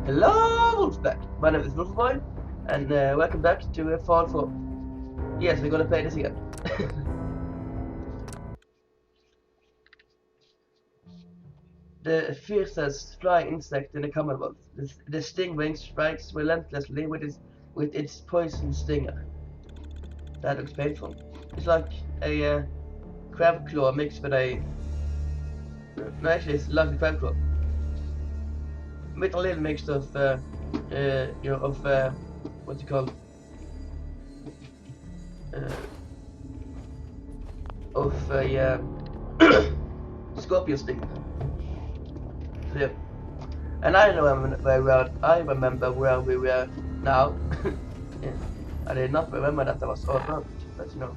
Hello, Wolfpack. My name is Wolfyboy, and welcome back to Fall 4. Yes, we're gonna play this again. The fiercest flying insect in the Commonwealth. The stingwing strikes relentlessly with its poison stinger. That looks painful. It's like a crab claw mixed with a... No, actually, it's like a crab claw. With a little mix of, what's it called? Of a scorpion sting. So, yeah. And I know very well. I remember where we were now. Yeah. I did not remember that I was all around, but you know,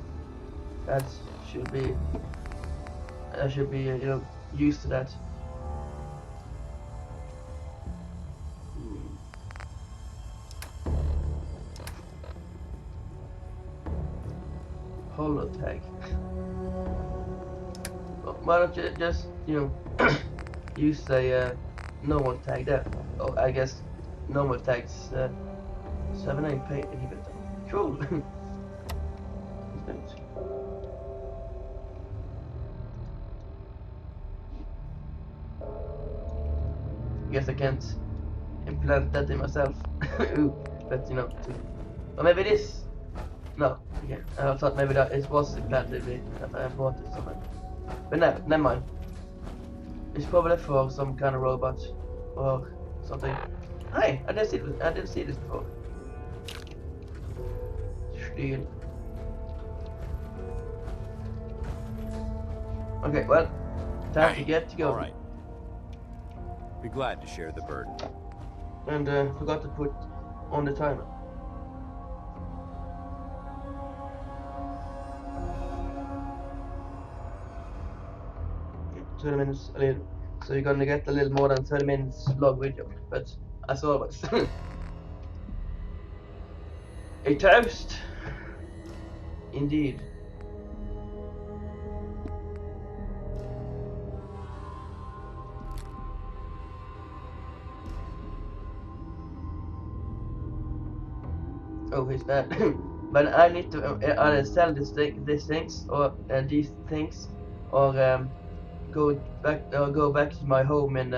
that should be. I should be, used to that. Holotag. Why don't you just, use the normal tag there? Oh, I guess normal tags 7-8 pay even. Cool. Guess I can't implant that in myself. But or maybe this. No, okay. I thought maybe that it was implanted that I bought it somewhere. But never mind. It's probably for some kind of robot or something. Hey, I didn't see this before. Steal. Okay, well, time to get to go. All right. Be glad to share the burden. And forgot to put on the timer. Yeah, 20 minutes a little. So you're gonna get a little more than 30 minutes long video, but as always. A toast! Indeed. Oh, he's bad. But I need to either sell these things or these things, or go back to my home in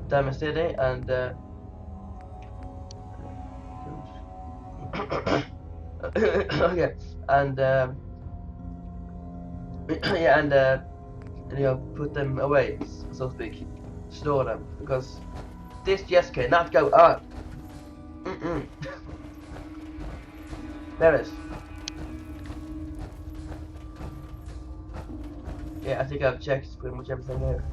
Diamond City and okay, and yeah, and put them away, so to speak, store them, because this just cannot go on. There it is. Yeah, I think I've checked pretty much everything here.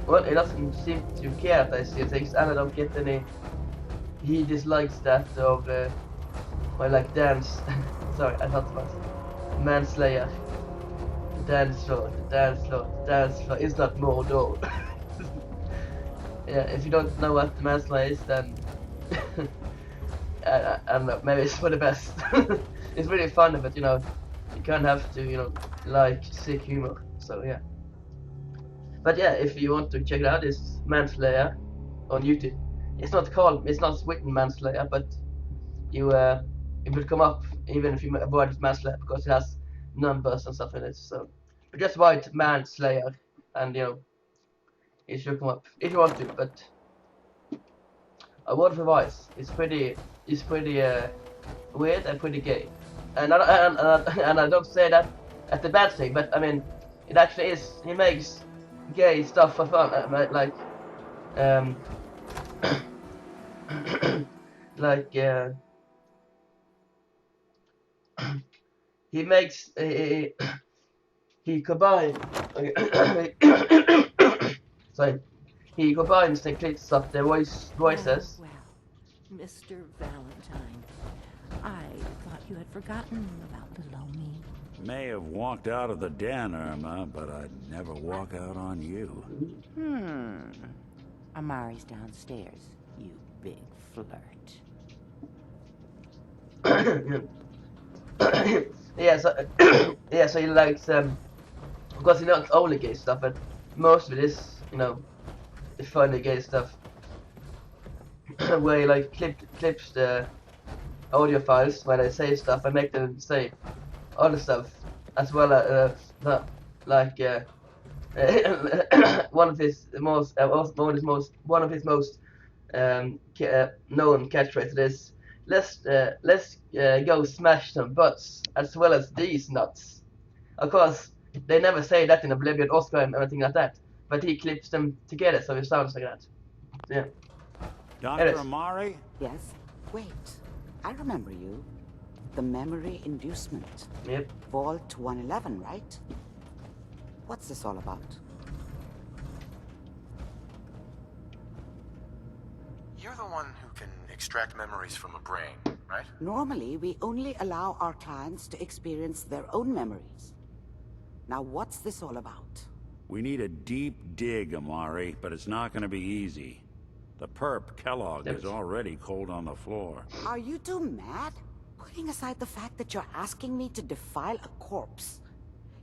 Well, it doesn't seem to care that I see things, and I don't get any. He dislikes that of like dance. Sorry, I thought it was manslayer. Dance floor, dance floor, dance floor. Is that more though? Yeah, if you don't know what the manslayer is, then I don't know. Maybe it's for the best. It's really fun, but you can't have to like sick humor. So yeah. But yeah, if you want to check it out, it's Manslayer on YouTube. It's not written Manslayer, but it will come up even if you avoid Manslayer because it has numbers and stuff in it. So, but just write Manslayer, and it should come up if you want to. But a word for voice is pretty weird and pretty gay, and I don't say that as a bad thing, but I mean it actually is. He makes gay stuff for fun, like like he makes he combines sorry, he combines the clips of the voices. Oh, well, Mr. Valentine, I thought you had forgotten about below me. May have walked out of the den, Irma, but I'd never walk out on you. Amari's downstairs, you big flirt. Yeah, so yeah, so he likes because he not only gay stuff, but most of it is, you know, the funny gay stuff. Where he like clips the audio files when I say stuff and make them say other stuff as well as not like one of his most known catchphrases is let's go smash some butts as well as these nuts. Of course, they never say that in Oblivion, Oscar, and anything like that, but he clips them together so it sounds like that. So, yeah. Dr. Yes. Amari? Yes? Wait. I remember you. The memory inducement. Yep. Vault 111, right? What's this all about? You're the one who can extract memories from a brain, right? Normally, we only allow our clients to experience their own memories. Now, what's this all about? We need a deep dig, Amari, but it's not gonna be easy. The perp, Kellogg, is already cold on the floor. Are you two mad? Putting aside the fact that you're asking me to defile a corpse,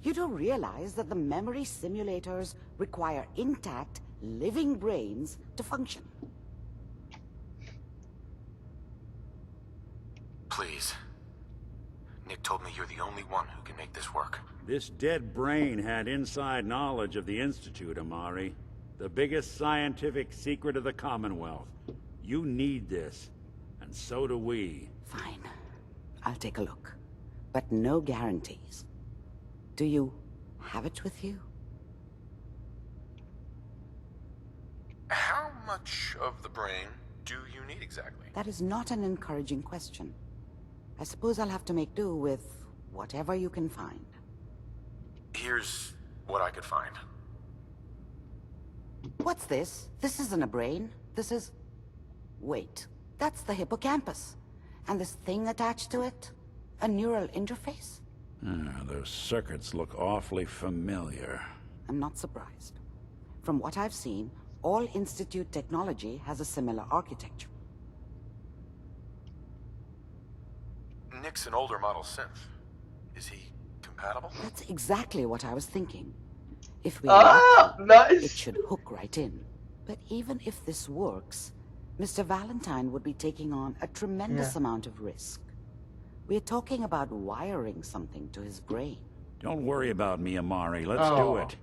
you don't realize that the memory simulators require intact, living brains to function. Please. Nick told me you're the only one who can make this work. This dead brain had inside knowledge of the Institute, Amari. The biggest scientific secret of the Commonwealth. You need this, and so do we. Fine. I'll take a look. But no guarantees. Do you have it with you? How much of the brain do you need exactly? That is not an encouraging question. I suppose I'll have to make do with whatever you can find. Here's what I could find. What's this? This isn't a brain. This is... Wait. That's the hippocampus. And this thing attached to it? A neural interface? Those circuits look awfully familiar. I'm not surprised. From what I've seen, all Institute technology has a similar architecture. Nick's an older model synth. Is he compatible? That's exactly what I was thinking. If we Ah, let it nice. should hook right in. But even if this works, Mr. Valentine would be taking on a tremendous amount of risk. We're talking about wiring something to his brain. Don't worry about me, Amari. Let's do Oh. it.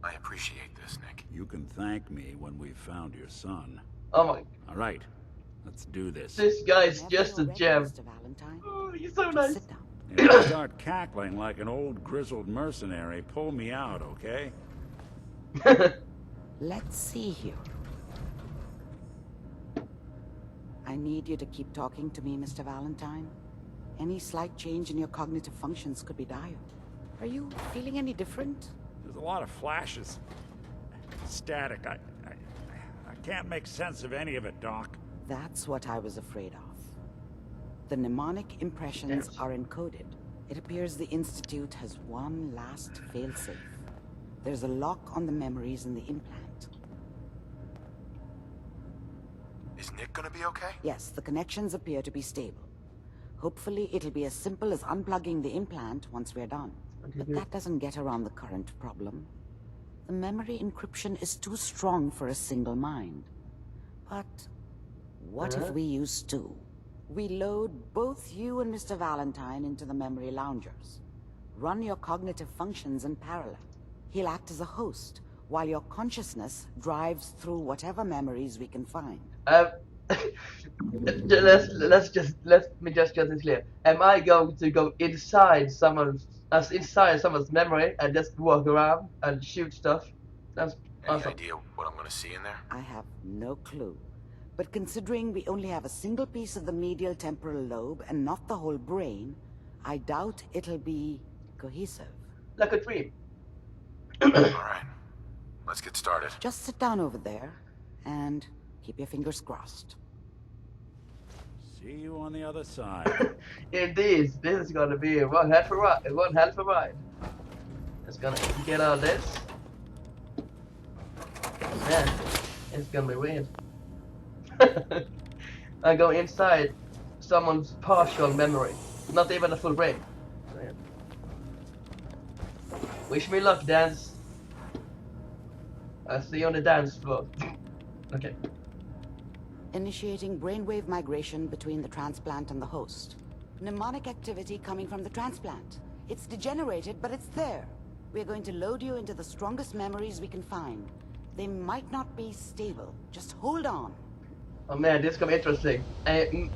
I appreciate this, Nick. You can thank me when we've found your son. Oh my, All right, let's do this. this guy's Whenever just a you're ready, gem. Mr. Valentine, Oh, he's so just nice. sit down. If you start cackling like an old grizzled mercenary, pull me out, okay? Let's see here. I need you to keep talking to me, Mr. Valentine. Any slight change in your cognitive functions could be dire. Are you feeling any different? There's a lot of flashes. Static. I can't make sense of any of it, Doc. That's what I was afraid of. The mnemonic impressions Yes. are encoded. It appears the Institute has one last failsafe. There's a lock on the memories in the implant. Is Nick gonna be okay? Yes, the connections appear to be stable. Hopefully it'll be as simple as unplugging the implant once we're done. But that doesn't get around the current problem. The memory encryption is too strong for a single mind. But what if we use two? We load both you and Mr. Valentine into the memory loungers. Run your cognitive functions in parallel. He'll act as a host, while your consciousness drives through whatever memories we can find. Let me just get this clear. Am I going to go inside someone's memory and just walk around and shoot stuff? That's Any awesome. idea what I'm gonna see in there? I have no clue. But considering we only have a single piece of the medial temporal lobe and not the whole brain, I doubt it'll be cohesive. Like a dream. Alright. Let's get started. Just sit down over there and keep your fingers crossed. See you on the other side. Indeed, this is gonna be one hell of a ride. It's gonna get all this. Yeah, it's gonna be weird. I go inside someone's partial memory, not even a full brain. So, yeah. Wish me luck, dance. I'll see you on the dance floor. Okay. Initiating brainwave migration between the transplant and the host. Mnemonic activity coming from the transplant. It's degenerated, but it's there. We're going to load you into the strongest memories we can find. They might not be stable. Just hold on. Oh man, this is gonna be interesting. A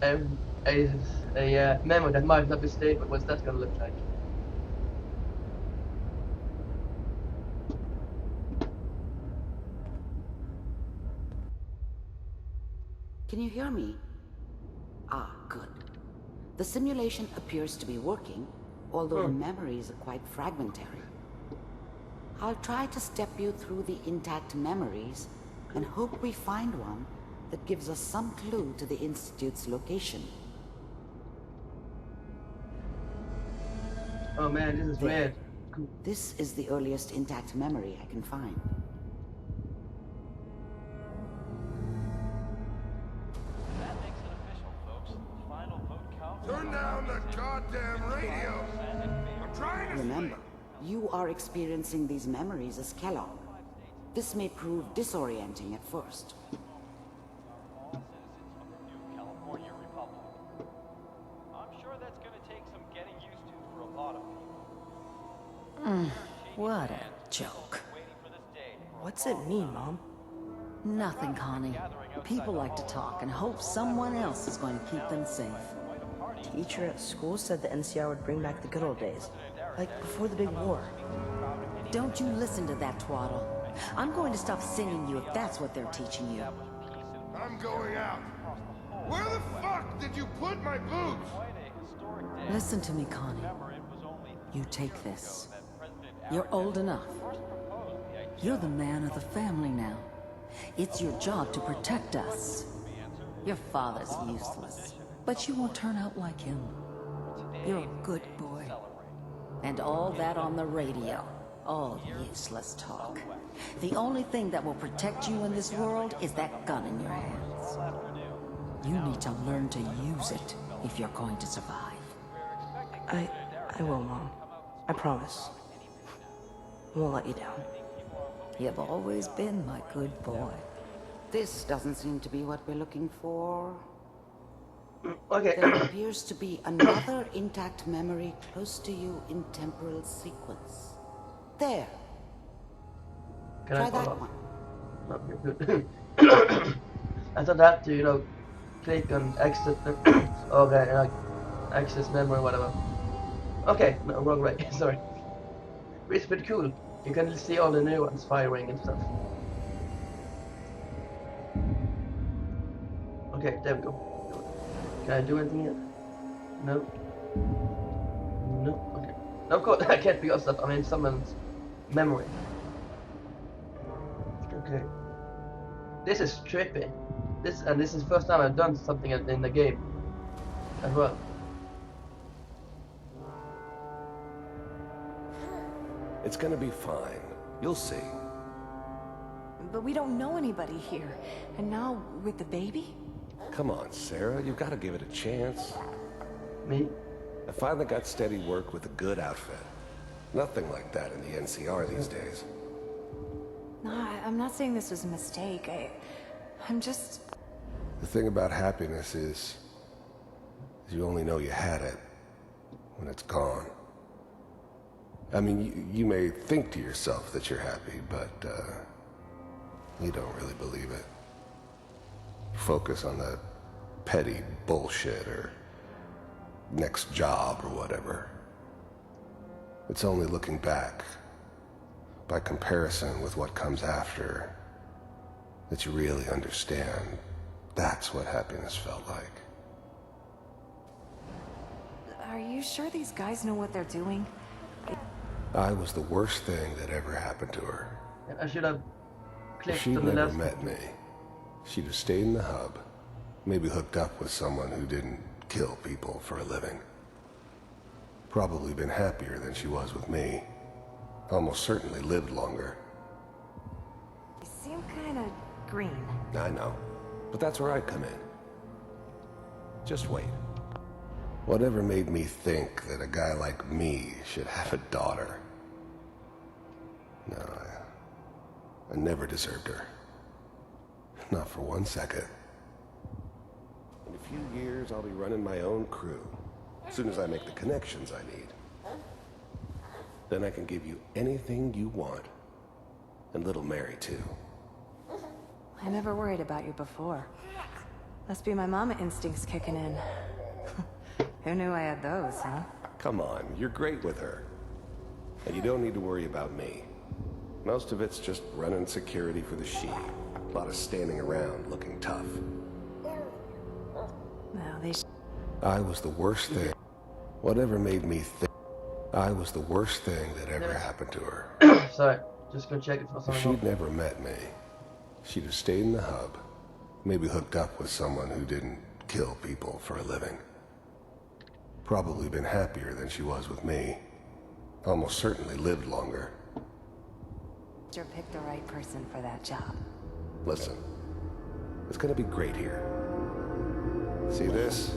memory that might not be stable. What's that gonna look like? Can you hear me? Ah, good. The simulation appears to be working, although the memories are quite fragmentary. I'll try to step you through the intact memories and hope we find one that gives us some clue to the Institute's location. Oh man, this is weird. This is the earliest intact memory I can find. Turn down the goddamn radio! I'm trying to Remember, you are experiencing these memories as Kellogg. This may prove disorienting at first. What a joke. What's it mean, Mom? Nothing, Connie. People like to talk and hope someone else is going to keep them safe. Teacher at school said the NCR would bring back the good old days. Like before the big war. Don't you listen to that twaddle. I'm going to stop singing you if that's what they're teaching you. I'm going out. Where the fuck did you put my boots? Listen to me, Connie. You take this. You're old enough. You're the man of the family now. It's your job to protect us. Your father's useless, but you won't turn out like him. You're a good boy. And all that on the radio, all useless talk. The only thing that will protect you in this world is that gun in your hands. You need to learn to use it if you're going to survive. I will, Mom. I promise. I won't let you down. You've always been my good boy. This doesn't seem to be what we're looking for. Okay. There appears to be another intact memory close to you in temporal sequence. There. Can Try I follow that up? one. No, you're good. I thought I had to, click on exit okay, like access memory, whatever. Okay, no, wrong way. Sorry. But it's pretty cool. You can see all the neurons firing and stuff. Okay, there we go. Can I do anything here? No. No. Okay. No, of course I can't pick up stuff. I'm in someone's memory. Okay. This is trippy. This is the first time I've done something in the game as well. It's gonna be fine. You'll see. But we don't know anybody here. And now, with the baby? Come on, Sarah. You've got to give it a chance. Me? I finally got steady work with a good outfit. Nothing like that in the NCR these days. No, I'm not saying this was a mistake. I'm just... The thing about happiness is you only know you had it when it's gone. I mean, you may think to yourself that you're happy, but you don't really believe it. Focus on the petty bullshit or next job or whatever. It's only looking back, by comparison with what comes after, that you really understand that's what happiness felt like. Are you sure these guys know what they're doing? I was the worst thing that ever happened to her. I should have If clicked she'd on the never last met me, she'd have stayed in the hub, maybe hooked up with someone who didn't kill people for a living. Probably been happier than she was with me. Almost certainly lived longer. You seem kind of green. I know, but that's where I come in. Just wait. Whatever made me think that a guy like me should have a daughter? I never deserved her. Not for 1 second. In a few years, I'll be running my own crew. As soon as I make the connections I need. Then I can give you anything you want. And little Mary, too. I never worried about you before. Must be my mama instincts kicking in. Who knew I had those, huh? Come on, you're great with her. And you don't need to worry about me. Most of it's just running security for the she. A lot of standing around looking tough. Well, they I was the worst thing. Whatever made me think I was the worst thing that ever happened to her. Sorry, just gonna check it for If something. she'd never met me, she'd have stayed in the hub. Maybe hooked up with someone who didn't kill people for a living. Probably been happier than she was with me. Almost certainly lived longer. sure picked the right person for that job. Listen, it's gonna be great here. See this?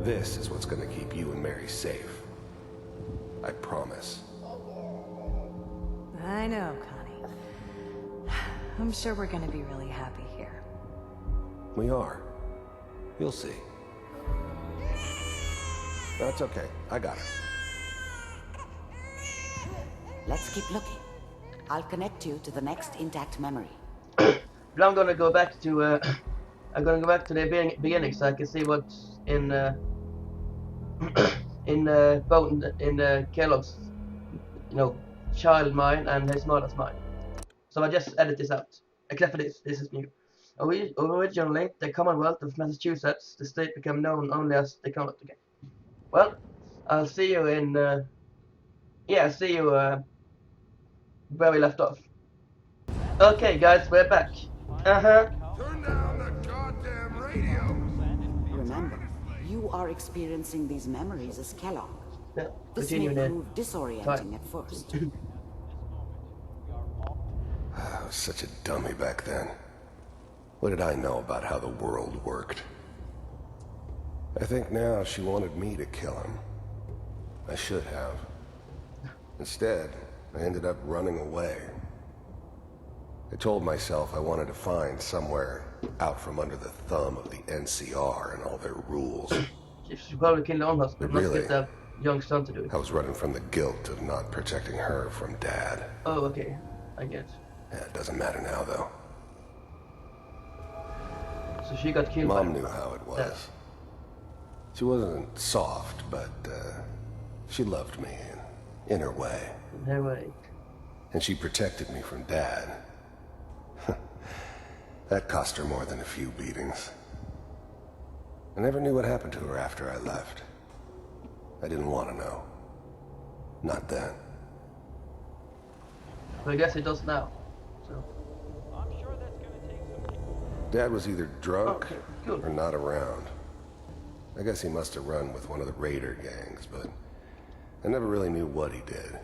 This is what's gonna keep you and Mary safe. I promise. I know, Connie. I'm sure we're gonna be really happy here. We are. You'll see. That's okay. I got it. Let's keep looking. I'll connect you to the next intact memory. But I'm gonna go back to I'm gonna go back to the beginning so I can see what's in Kellogg's, child mind and his mother's mind. So I just edit this out. Except for this. This is new. Originally, the Commonwealth of Massachusetts, the state became known only as the Commonwealth. Okay. Well, I'll see you in. See you where we left off. Okay, guys, we're back. Turn down the goddamn radio! Remember, you are experiencing these memories as Kellogg. Yeah, This may prove disorienting at first. I was such a dummy back then. What did I know about how the world worked? I think now she wanted me to kill him. I should have. Instead, I ended up running away. I told myself I wanted to find somewhere out from under the thumb of the NCR and all their rules. She should probably kill the own husband. But Let's really, get that young son to do it. I was running from the guilt of not protecting her from Dad. Oh, okay. I get. Yeah, it doesn't matter now, though. So she got killed. Mom knew how it was. She wasn't soft, but she loved me in her way. In her way. And she protected me from Dad. That cost her more than a few beatings. I never knew what happened to her after I left. I didn't want to know. Not then. But I guess it does now. So. Dad was either drunk good. or not around. I guess he must have run with one of the raider gangs, but I never really knew what he did.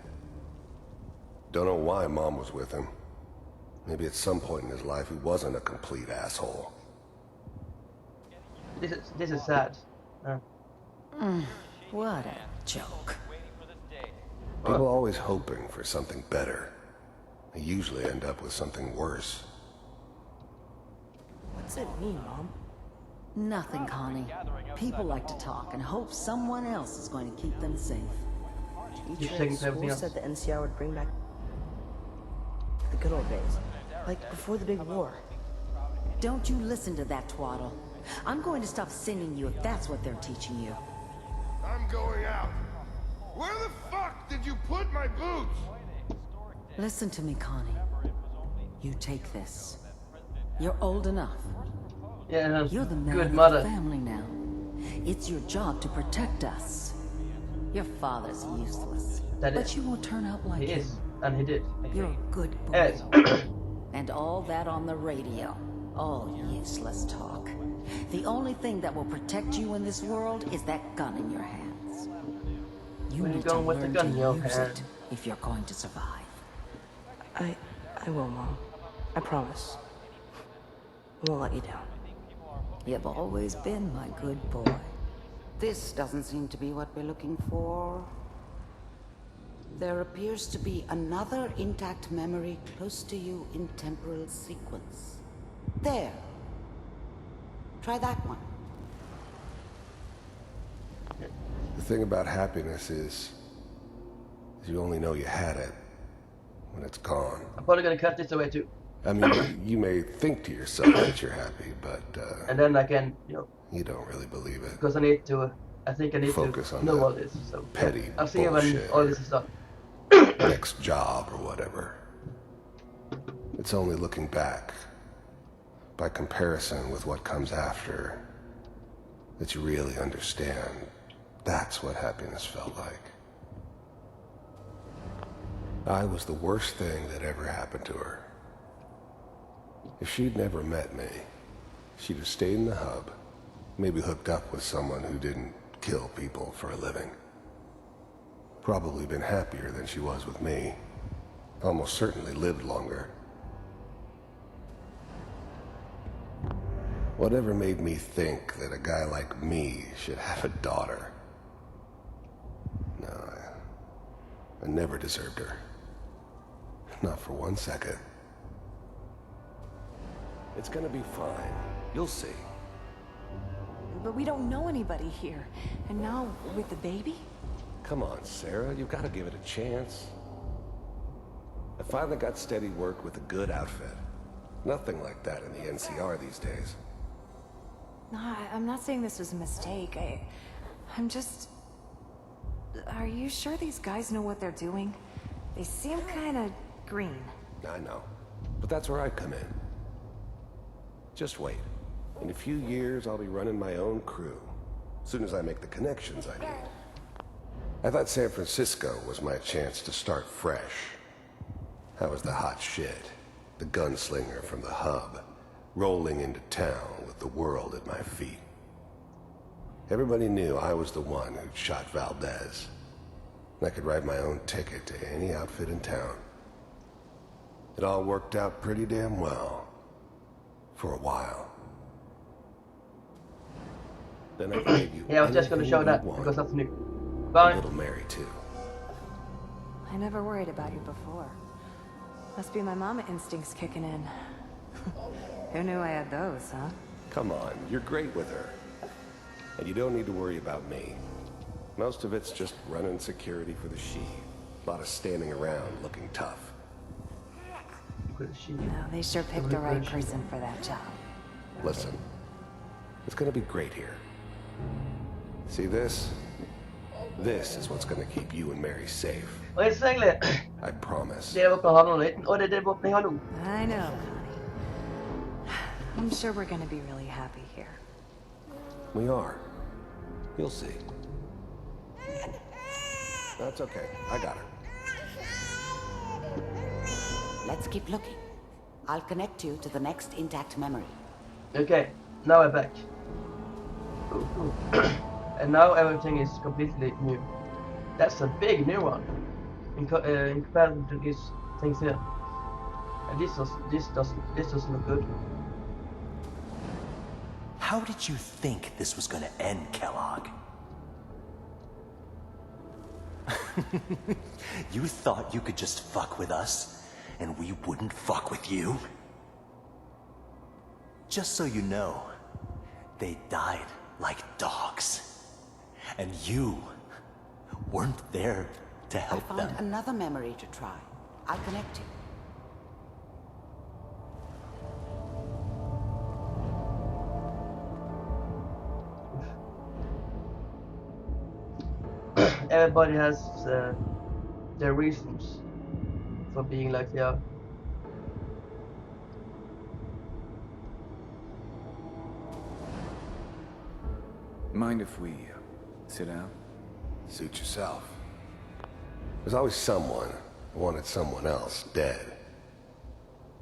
Don't know why Mom was with him. Maybe at some point in his life he wasn't a complete asshole. This is sad. What a joke. People always hoping for something better. They usually end up with something worse. What's it mean, Mom? Nothing, Connie. People like to talk and hope someone else is going to keep them safe. Keep Teacher taking at school everything said else. the NCR would bring back the good old days. Like before the big war. Don't you listen to that twaddle. I'm going to stop singing you if that's what they're teaching you. I'm going out. Where the fuck did you put my boots? Listen to me, Connie. You take this. You're old enough. Yeah, You're the man good of mother. the family now. It's your job to protect us. Your father's useless. That But is. you won't turn out like He him. is, and he did. You're a good boy. Yes. And all that on the radio. All useless talk. The only thing that will protect you in this world is that gun in your hands. You Where you need to going with the learn gun in your to use hand? it if you're going to survive. I will, Mom. I promise. I won't let you down. You've always been my good boy. This doesn't seem to be what we're looking for. There appears to be another intact memory close to you in temporal sequence. There. Try that one. The thing about happiness is you only know you had it when it's gone. I'm probably gonna cut this away too. I mean, you may think to yourself that you're happy, but and then I can, you know, you don't really believe it. because I need to. I think I need Focus to on know that all this. So petty I'll see you when bullshit all or this is done. next job or whatever. It's only looking back, by comparison with what comes after, that you really understand. That's what happiness felt like. I was the worst thing that ever happened to her. If she'd never met me, she'd have stayed in the hub, maybe hooked up with someone who didn't kill people for a living. Probably been happier than she was with me. Almost certainly lived longer. Whatever made me think that a guy like me should have a daughter? No, I never deserved her. Not for 1 second. It's gonna be fine. You'll see. But we don't know anybody here. And now, with the baby? Come on, Sarah. You've got to give it a chance. I finally got steady work with a good outfit. Nothing like that in the NCR these days. No, I'm not saying this was a mistake. I'm just... Are you sure these guys know what they're doing? They seem kind of green. I know. But that's where I come in. Just wait. In a few years, I'll be running my own crew. As soon as I make the connections I need. I thought San Francisco was my chance to start fresh. I was the hot shit. The gunslinger from the hub. Rolling into town with the world at my feet. Everybody knew I was the one who'd shot Valdez. And I could write my own ticket to any outfit in town. It all worked out pretty damn well. For a while. Then I gave you Yeah, I was just gonna show that because that's new. Bye. Little Mary too. I never worried about you before. Must be my mama instincts kicking in. Who knew I had those, huh? Come on, you're great with her. And you don't need to worry about me. Most of it's just running security for the she. A lot of standing around looking tough. No, they sure picked the right person for that job. Listen, it's gonna be great here. See this? This is what's gonna keep you and Mary safe. Og egentlig, I promise. det åpner havnen litt, og det er det åpner jeg har nå. I know, Connie. I'm sure we're gonna be really happy here. We are. You'll see. That's okay. I got her. Let's keep looking. I'll connect you to the next intact memory. Okay, now I'm back. And now everything is completely new. That's a big neuron in comparison to these things here. And this doesn't look good. How did you think this was gonna end, Kellogg? You thought you could just fuck with us, and we wouldn't fuck with you? Just so you know, they died like dogs. And you weren't there to help I them. found another memory to try. I'll connect you. Everybody has their reasons for being like they are. Mind if we sit down? Suit yourself. There's always someone who wanted someone else dead.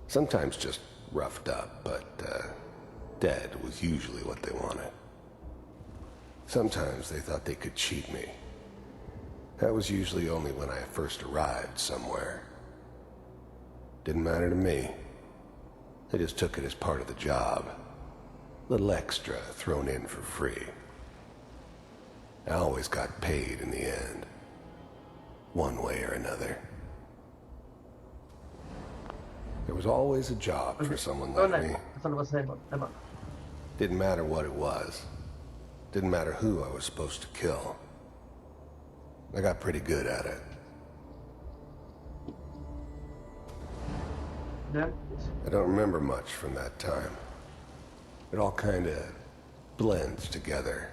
Sometimes just roughed up, but dead was usually what they wanted. Sometimes they thought they could cheat me. That was usually only when I first arrived somewhere. Didn't matter to me. They just took it as part of the job. Little extra thrown in for free. I always got paid in the end. one way or another. There was always a job for someone like me. Jag tror det var Simon. Didn't matter what it was. Didn't matter who I was supposed to kill. I got pretty good at it. I don't remember much from that time. It all kind of blends together.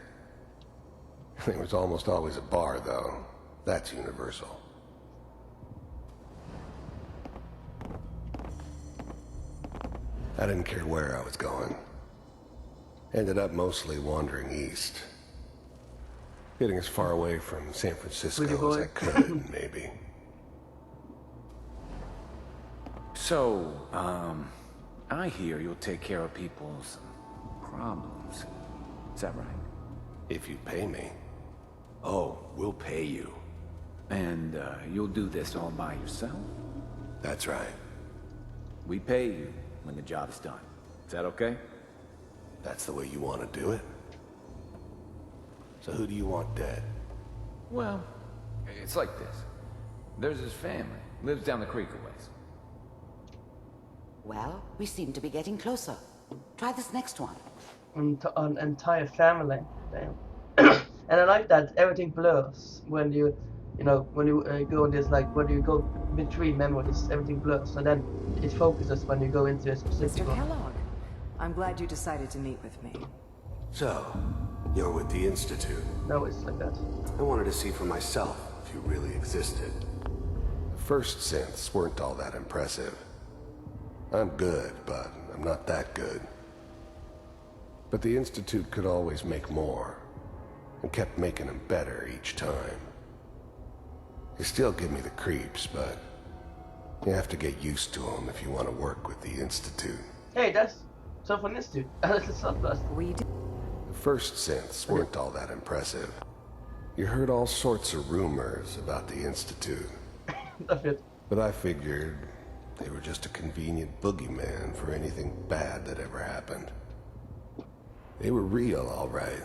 There was almost always a bar, though. That's universal. I didn't care where I was going. Ended up mostly wandering east. Getting as far away from San Francisco as I could, maybe. So, I hear you'll take care of people's problems. Is that right? If you pay me. Oh, we'll pay you. And, you'll do this all by yourself? That's right. We pay you when the job's done. Is that okay? That's the way you want to do it? So who do you want dead? Well, it's like this. There's his family. Lives down the creek a ways. Well, we seem to be getting closer. Try this next one. An entire family. Damn. And I like that everything blurs when you know, when you go in this, like, when you go between memories, everything blurs, and then it focuses when you go into a specific Mr. one. Kellogg, I'm glad you decided to meet with me. So, you're with the Institute. No, it's like that. I wanted to see for myself if you really existed. The first synths weren't all that impressive. I'm good, but I'm not that good. But the Institute could always make more, and kept making them better each time. They still give me the creeps, but you have to get used to them if you want to work with the Institute. Hey, that's so from Institute. That's not best. We do. The first synths weren't all that impressive. You heard all sorts of rumors about the Institute. But I figured they were just a convenient boogeyman for anything bad that ever happened. They were real, all right.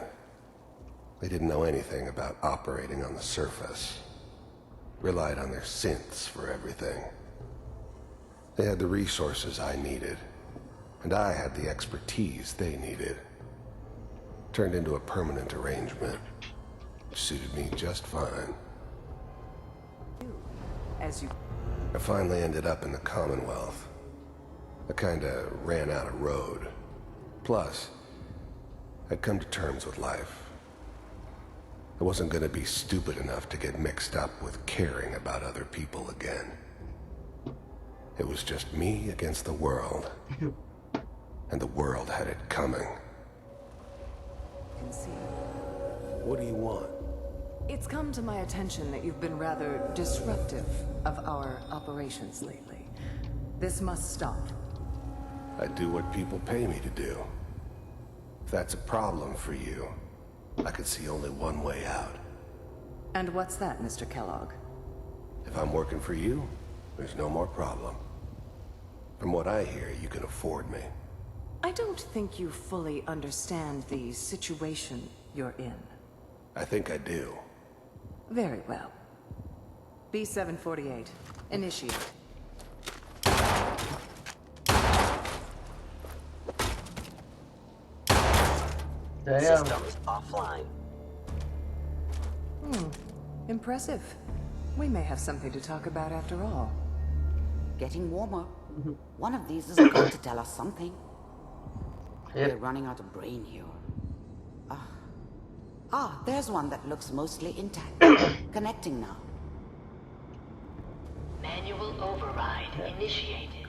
They didn't know anything about operating on the surface. Relied on their synths for everything. They had the resources I needed, and I had the expertise they needed. Turned into a permanent arrangement. Suited me just fine. As you... I finally ended up in the Commonwealth. I kinda ran out of road. Plus, I'd come to terms with life. I wasn't gonna be stupid enough to get mixed up with caring about other people again. It was just me against the world. And the world had it coming. What do you want? It's come to my attention that you've been rather disruptive of our operations lately. This must stop. I do what people pay me to do. If that's a problem for you, I could see only one way out. And what's that, Mr. Kellogg? If I'm working for you, there's no more problem. From what I hear, you can afford me. I don't think you fully understand the situation you're in. I think I do. Very well. B-748, initiate. Systems offline. Impressive. We may have something to talk about after all. Getting warmer. One of these is going to tell us something. We're running out of brain here. There's one that looks mostly intact. Connecting now. Manual override initiated.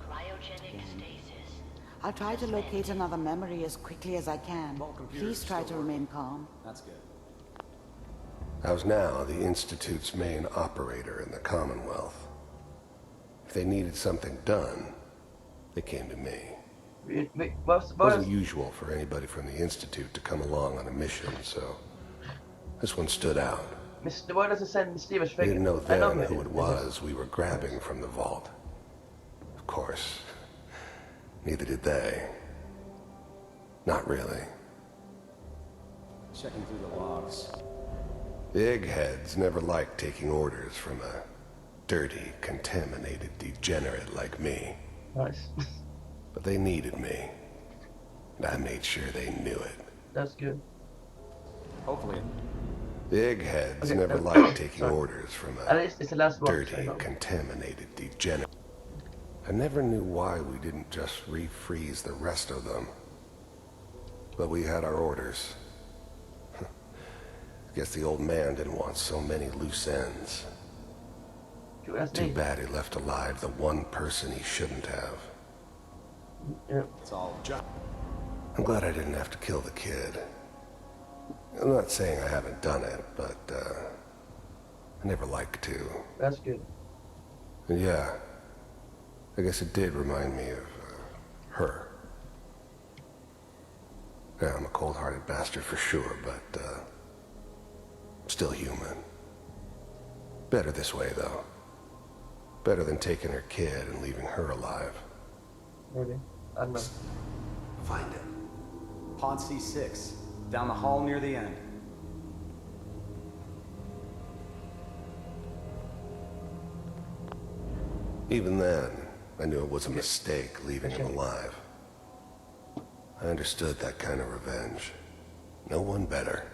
Cryogenic stasis. I'll try to locate another memory as quickly as I can. Please try to remain calm. That's good. I was now the Institute's main operator in the Commonwealth. If they needed something done, they came to me. It wasn't usual for anybody from the Institute to come along on a mission, so this one stood out. Why does it say mysterious We figure? didn't know then who it was we were grabbing from the vault. Of course, neither did they. Not really. Checking through the logs. Eggheads never liked taking orders from a dirty, contaminated degenerate like me. Nice. But they needed me, and I made sure they knew it. That's good. Hopefully. Eggheads never liked taking orders from At a least it's the last one. dirty, contaminated degenerate. I never knew why we didn't just refreeze the rest of them. But we had our orders. Guess the old man didn't want so many loose ends. Too bad he left alive the one person he shouldn't have. Yeah. It's all just. I'm glad I didn't have to kill the kid. I'm not saying I haven't done it, but I never like to. That's good. And yeah, I guess it did remind me of her. Yeah, I'm a cold-hearted bastard for sure, but still human. Better this way, though. Better than taking her kid and leaving her alive. Maybe. I don't know. Find it. Pod C6. Down the hall near the end. Even then, I knew it was a mistake leaving him alive. I understood that kind of revenge. No one better.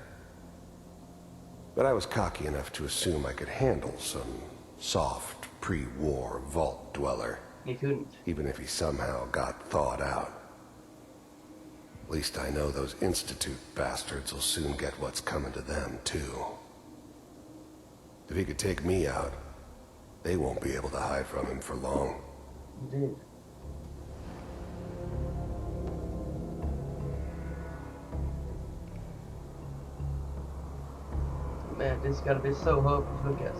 But I was cocky enough to assume I could handle some soft, pre-war vault dweller. He couldn't. Even if he somehow got thawed out. At least I know those Institute bastards will soon get what's coming to them, too. If he could take me out, they won't be able to hide from him for long. Indeed. Man, this gotta be so hard to look at.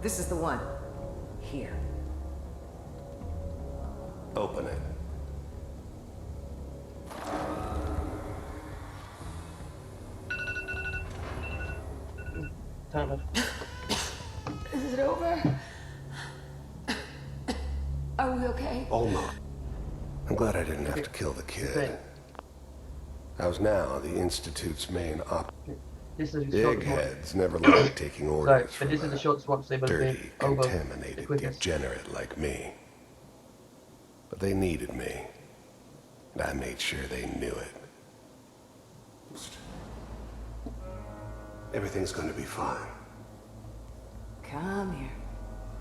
This is the one. Here. Open it. Kind of. Is it over? Are we okay? Almost. I'm glad I didn't have to kill the kid. I was now the Institute's main op. This is Eggheads never liked taking orders but this is the shortest one, so dirty, contaminated degenerate like me. But they needed me, and I made sure they knew it. Everything's gonna be fine. Come here.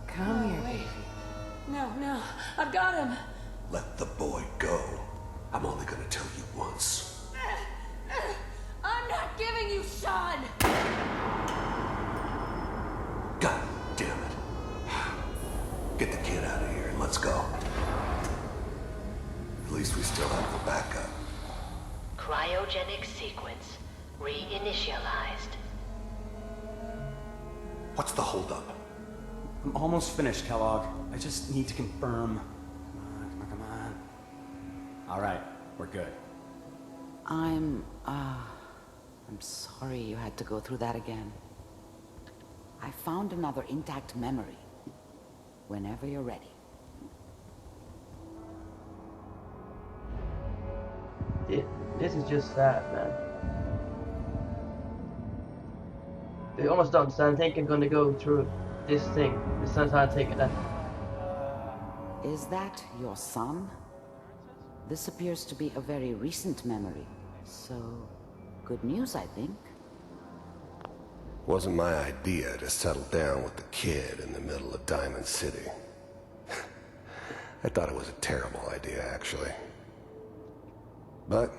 Come here, baby. No, I've got him. Let the boy go. I'm only gonna tell you once. I'm not giving you Sean. God damn it. Get the kid out of here and let's go. At least we still have the backup. Cryogenic sequence reinitialized. What's the holdup? I'm almost finished, Kellogg. I just need to confirm. Come on. All right, we're good. I'm sorry you had to go through that again. I found another intact memory. Whenever you're ready. This is just sad, man. They're almost done, so I think I'm gonna go through this thing. This time I'm taking that. Is that your son? This appears to be a very recent memory. So, good news, I think. Wasn't my idea to settle down with the kid in the middle of Diamond City. I thought it was a terrible idea, actually. But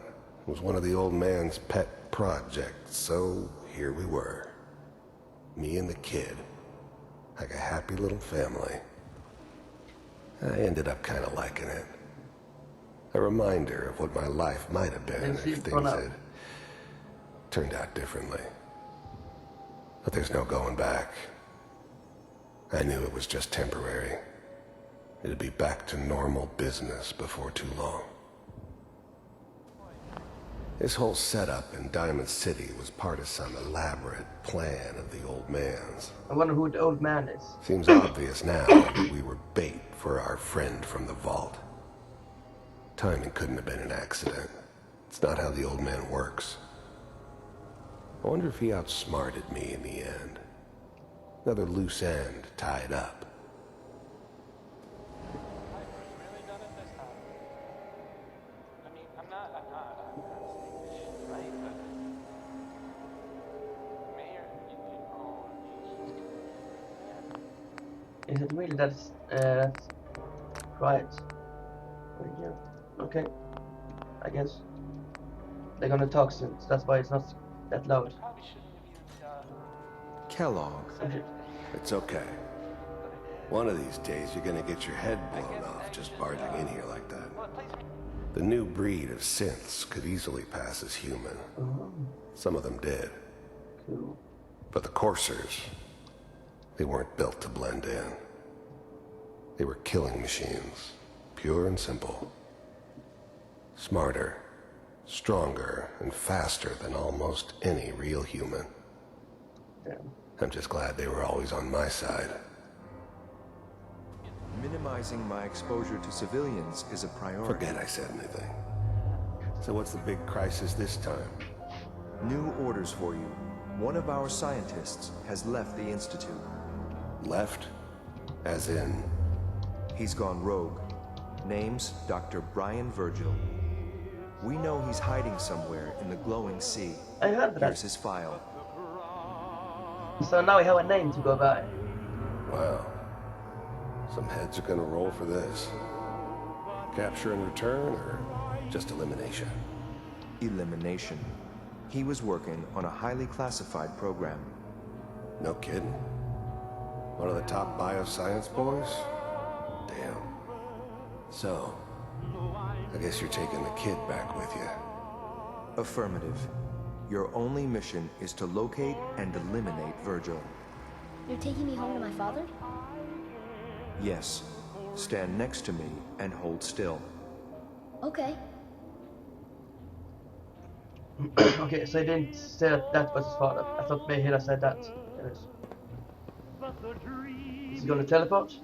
it was one of the old man's pet projects, so here we were. Me and the kid. Like a happy little family. I ended up kind of liking it. A reminder of what my life might have been if things had turned out differently. But there's no going back. I knew it was just temporary. It'd be back to normal business before too long. This whole setup in Diamond City was part of some elaborate plan of the old man's. I wonder who the old man is. Seems obvious now that we were bait for our friend from the vault. Timing couldn't have been an accident. It's not how the old man works. I wonder if he outsmarted me in the end. Another loose end tied up. Is it really that's quiet? Yeah. Okay. I guess they're gonna talk soon, so that's why it's not that loud. Kellogg. It's okay. One of these days you're gonna get your head blown off just barging in here like that. The new breed of synths could easily pass as human. Some of them did. Cool. But the coursers, they weren't built to blend in. They were killing machines, pure and simple. Smarter, stronger, and faster than almost any real human. Damn. I'm just glad they were always on my side. Minimizing my exposure to civilians is a priority. Forget I said anything. So what's the big crisis this time? New orders for you. One of our scientists has left the Institute. Left? As in? He's gone rogue. Name's Dr. Brian Virgil. We know he's hiding somewhere in the glowing sea. I heard that. Here's his file. So now we have a name to go by. Wow. Some heads are gonna roll for this. Capture and return, or just elimination? Elimination. He was working on a highly classified program. No kidding? One of the top bioscience boys? Damn. So, I guess you're taking the kid back with you. Affirmative. Your only mission is to locate and eliminate Virgil. You're taking me home to my father? Yes. Stand next to me and hold still. Okay. Okay, so he didn't say that was his father. I thought maybe he'd have said that. Is he gonna teleport?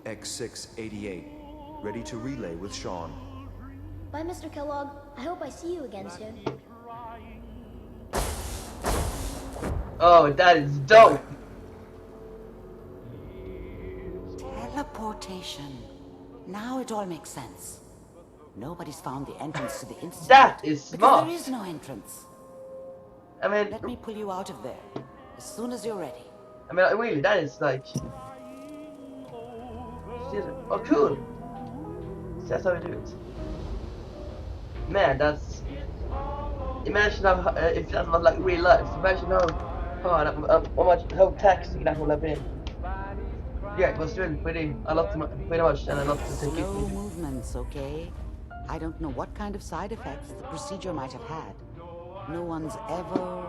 X688. Ready to relay with Sean. Bye, Mr. Kellogg. I hope I see you again soon. Oh, that is dope! Teleportation. Now it all makes sense. Nobody's found the entrance to the Institute. That is smart! Because there is no entrance. I mean... Let me pull you out of there, as soon as you're ready. I mean, really, that is like... Oh, cool! That's how we do it. Man, that's... Imagine how, if that was like real life. Imagine how taxing that would have been. Yeah, it was really pretty much, and a lot to take it. Slow movements, okay? I don't know what kind of side effects the procedure might have had. No one's ever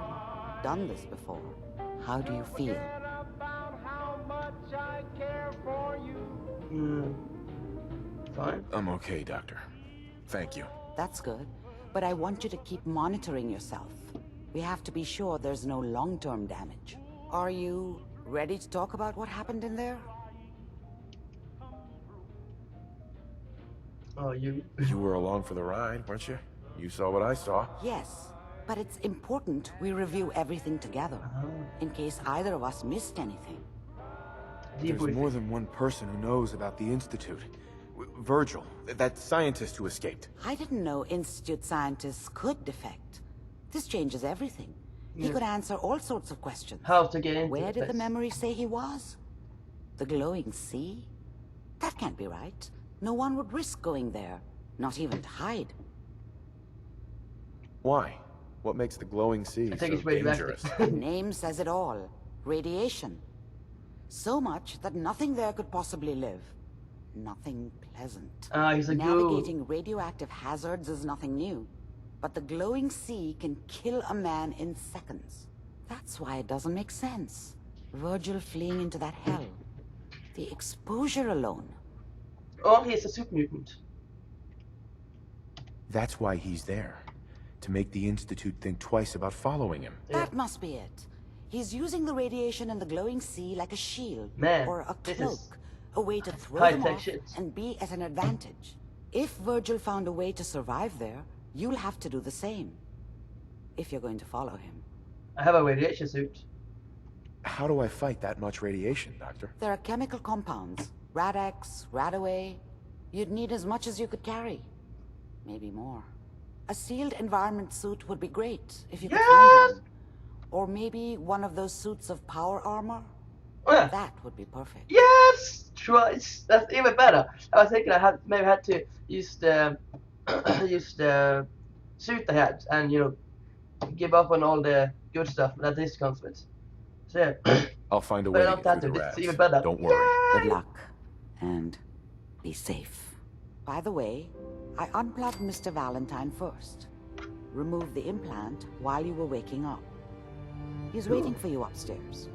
done this before. How do you feel? Fine. I'm okay, Doctor. Thank you. That's good. But I want you to keep monitoring yourself. We have to be sure there's no long-term damage. Are you ready to talk about what happened in there? Oh, you were along for the ride, weren't you? You saw what I saw. Yes, but it's important we review everything together, in case either of us missed anything. There's more than one person who knows about the Institute. Virgil, that scientist who escaped. I didn't know Institute scientists could defect. This changes everything. He could answer all sorts of questions. How to get into Where did the memory say he was? The glowing sea? That can't be right. No one would risk going there, not even to hide. Why? What makes the glowing sea so dangerous? The name says it all. Radiation. So much that nothing there could possibly live. Nothing pleasant. He's a Navigating radioactive hazards is nothing new. But the glowing sea can kill a man in seconds. That's why it doesn't make sense. Virgil fleeing into that hell. The exposure alone. Oh, he's a super mutant. That's why he's there. To make the Institute think twice about following him. That must be it. He's using the radiation in the glowing sea like a shield. Man, or a cloak. A way to throw them off and be at an advantage. If Virgil found a way to survive there, You'll have to do the same, if you're going to follow him. I have a radiation suit. How do I fight that much radiation, Doctor? There are chemical compounds. Rad-X, Radaway. You'd need as much as you could carry. Maybe more. A sealed environment suit would be great, if you could find one. Or maybe one of those suits of power armor? Yeah. That would be perfect. Yes! Twice! That's even better. I was thinking I maybe had to use the use the suit I had and, you know, give up on all the good stuff that this comes with. So yeah. I'll find a But way I to don't get have through to. the It's rats. even better. Don't worry. Good luck. And be safe. By the way, I unplugged Mr. Valentine first. Removed the implant while you were waking up. He's waiting for you upstairs.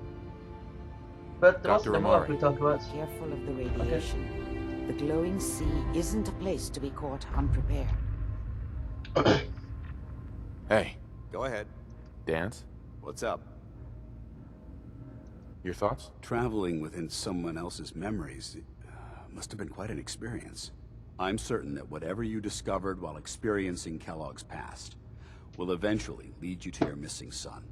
But there Dr. wasn't more Amari. we talk about. Careful of the radiation. The glowing sea isn't a place to be caught unprepared. Hey, Go ahead. Dance? What's up? Your thoughts? Traveling within someone else's memories must have been quite an experience. I'm certain that whatever you discovered while experiencing Kellogg's past will eventually lead you to your missing son.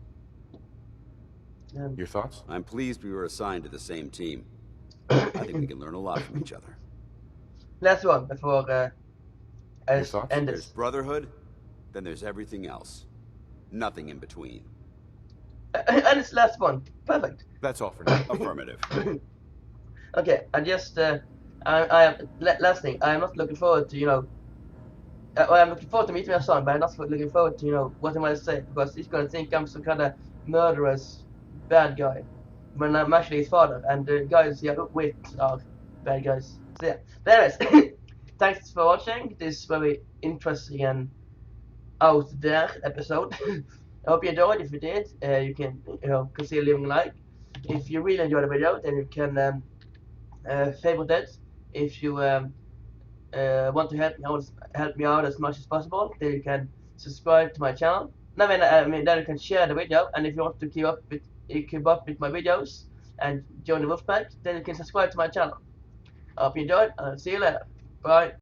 Your thoughts? I'm pleased we were assigned to the same team. I think we can learn a lot from each other. Last one before Your I thoughts? end There's this. brotherhood, then there's everything else. Nothing in between. And it's last one. Perfect. That's all for now. Affirmative. Okay, I just I am last thing. I am not looking forward to, you know. I'm looking forward to meeting my son, but I'm not looking forward to, you know, what am I say, because he's gonna think I'm some kind of murderous bad guy when I'm actually his father, and the guys here with are bad guys. So yeah. But anyways, thanks for watching this very interesting and out there episode. I hope you enjoyed. If you did, you can, you know, consider leaving a like. If you really enjoyed the video, then you can favorite it. If you want to help me out as much as possible, then you can subscribe to my channel. No, I mean then you can share the video. And if you want to keep up with my videos and join the Wolf Pack, then you can subscribe to my channel. I hope you enjoyed. And I'll see you later. Bye.